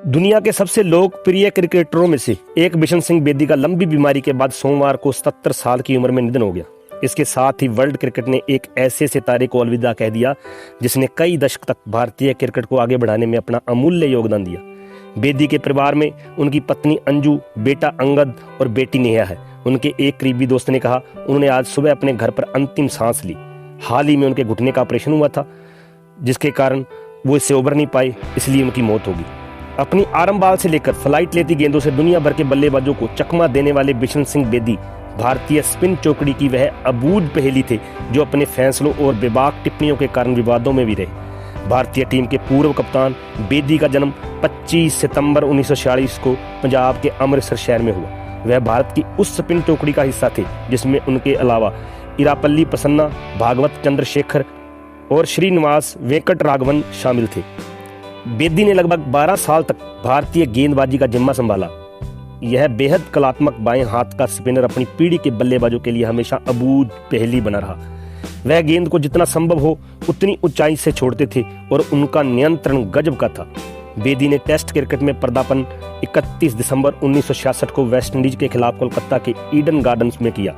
दुनिया के सबसे लोकप्रिय क्रिकेटरों में से एक बिशन सिंह बेदी का लंबी बीमारी के बाद सोमवार को 77 साल की उम्र में निधन हो गया। इसके साथ ही वर्ल्ड क्रिकेट ने एक ऐसे सितारे को अलविदा कह दिया जिसने कई दशक तक भारतीय क्रिकेट को आगे बढ़ाने में अपना अमूल्य योगदान दिया। बेदी के परिवार में उनकी पत्नी अंजू, बेटा अंगद और बेटी नेहा है। उनके एक करीबी दोस्त ने कहा, उन्होंने आज सुबह अपने घर पर अंतिम सांस ली। हाल ही में उनके घुटने का ऑपरेशन हुआ था जिसके कारण वो इससे उबर नहीं पाए, इसलिए उनकी मौत होगी। अपनी आरंभ बाल से लेकर फ्लाइट लेती गेंदों से दुनिया भर के बल्लेबाजों को चकमा देने वाले बिशन सिंह बेदी भारतीय स्पिन चौकड़ी की वह अबूझ पहेली थे जो अपने फैसलों और बेबाक टिप्पणियों के कारण विवादों में भी रहे। भारतीय टीम के पूर्व कप्तान बेदी का जन्म 25 सितंबर 1946 को पंजाब के अमृतसर शहर में हुआ। वह भारत की उस स्पिन टोकरी का हिस्सा थे जिसमें उनके अलावा इरापल्ली प्रसन्ना, भागवत चंद्रशेखर और श्रीनिवास वेंकट राघवन शामिल थे। बेदी ने लगभग 12 साल तक भारतीय गेंदबाजी का जिम्मा संभाला। यह बेहद कलात्मक बाएं हाथ का स्पिनर अपनी पीढ़ी के बल्लेबाजों के लिए हमेशा अबूझ पहेली बना रहा। वह गेंद को जितना संभव हो उतनी ऊंचाई से छोड़ते थे और उनका नियंत्रण गजब का था। बेदी ने टेस्ट क्रिकेट में पदार्पण 31 दिसंबर 1966 को वेस्टइंडीज के खिलाफ कोलकाता के ईडन गार्डन्स में किया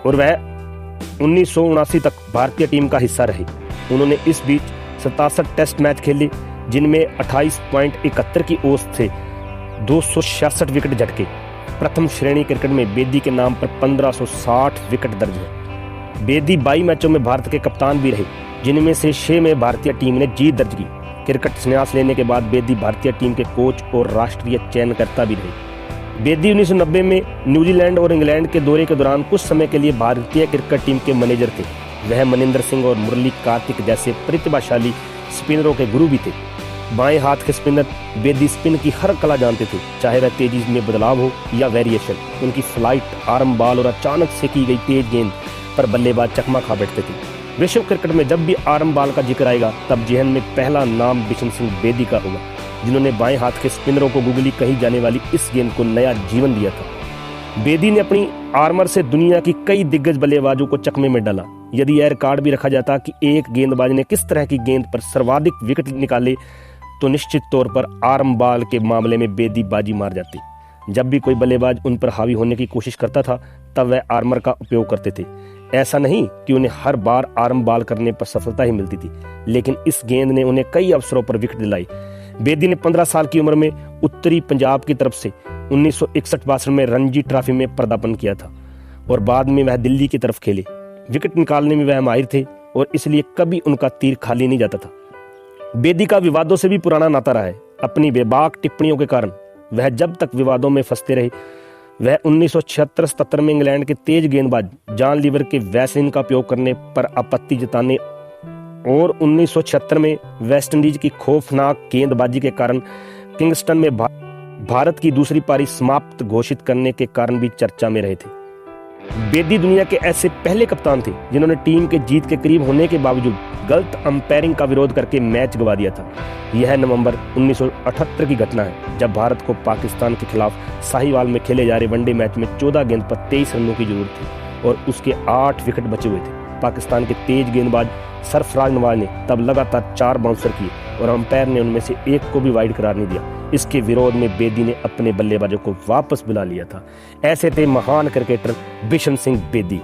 और वह 1979 तक भारतीय टीम का हिस्सा रहे। उन्होंने इस बीच 67 टेस्ट मैच खेले जिनमें 28.71 की औसत से 266 विकेट झटके। प्रथम श्रेणी क्रिकेट में बेदी के नाम पर 1560 विकेट दर्ज है। बेदी 22 मैचों में भारत के कप्तान भी रहे जिनमें से 6 में भारतीय टीम ने जीत दर्ज की। क्रिकेट संन्यास लेने के बाद बेदी भारतीय टीम के कोच और राष्ट्रीय चयनकर्ता भी रहे। बेदी 1990 में न्यूजीलैंड और इंग्लैंड के दौरे के दौरान कुछ समय के लिए भारतीय क्रिकेट टीम के मैनेजर थे। वह मनिंदर सिंह और मुरली कार्तिक जैसे प्रतिभाशाली स्पिनरों के गुरु भी थे। बाएं हाथ के स्पिनर बेदी स्पिन की हर कला जानते थे, चाहे वह तेजी में बदलाव हो या वेरिएशन। उनकी फ्लाइट, आर्म बाल और अचानक से की गई तेज गेंद पर बल्लेबाज चकमा खा बैठते थे। विश्व क्रिकेट में जब भी आर्म बाल का जिक्र आएगा तब जेहन में पहला नाम बिशन सिंह बेदी का होगा, जिन्होंने बाएं हाथ के स्पिनरों को गुगली कही जाने वाली इस गेंद को नया जीवन दिया था। बेदी ने अपनी आर्मर से दुनिया की कई दिग्गज बल्लेबाजों को चकमे में डाला। यदि यह रिकॉर्ड भी रखा जाता कि एक गेंदबाज ने किस तरह की गेंद पर सर्वाधिक विकेट निकाले तो निश्चित तौर पर आर्म बाल के मामले में बेदी बाजी मार जाते। जब भी कोई बल्लेबाज उन पर हावी होने की कोशिश करता था तब वह आर्मर का उपयोग करते थे। ऐसा नहीं कि उन्हें हर बार आर्म बाल करने पर सफलता ही मिलती थी, लेकिन इस गेंद ने उन्हें कई अवसरों पर विकेट दिलाई। बेदी ने 15 साल की उम्र में उत्तरी पंजाब की तरफ से 1961-62 में रणजी ट्रॉफी में पदार्पण किया था और बाद में वह दिल्ली की तरफ खेले। विकेट निकालने में वह माहिर थे और इसलिए कभी उनका तीर खाली नहीं जाता था। बेदी का विवादों से भी पुराना नाता रहा है। अपनी बेबाक टिप्पणियों के कारण वह जब तक विवादों में फंसते रहे। वह 1976-77 में इंग्लैंड के तेज गेंदबाज जॉन लीवर के वैसलिन का उपयोग करने पर आपत्ति जताने और 1976 में वेस्टइंडीज की खौफनाक गेंदबाजी के कारण किंगस्टन में भारत की दूसरी पारी समाप्त घोषित करने के कारण भी चर्चा में रहे थे। बेदी दुनिया के ऐसे पहले कप्तान थे जिन्होंने टीम के जीत के करीब होने के बावजूद गलत अंपायरिंग का विरोध करके मैच गंवा दिया था। यह नवंबर 1978 की घटना है जब भारत को पाकिस्तान के खिलाफ साहिवाल में खेले जा रहे वनडे मैच में 14 गेंद पर 23 रनों की जरूरत थी और उसके 8 विकेट बचे हुए थे। पाकिस्तान के तेज गेंदबाज सरफराज नवाज ने तब लगातार 4 बाउंसर किए और अंपायर ने उनमें से एक को भी वाइड करार नहीं दिया। इसके विरोध में बेदी ने अपने बल्लेबाजों को वापस बुला लिया था। ऐसे थे महान क्रिकेटर बिशन सिंह बेदी।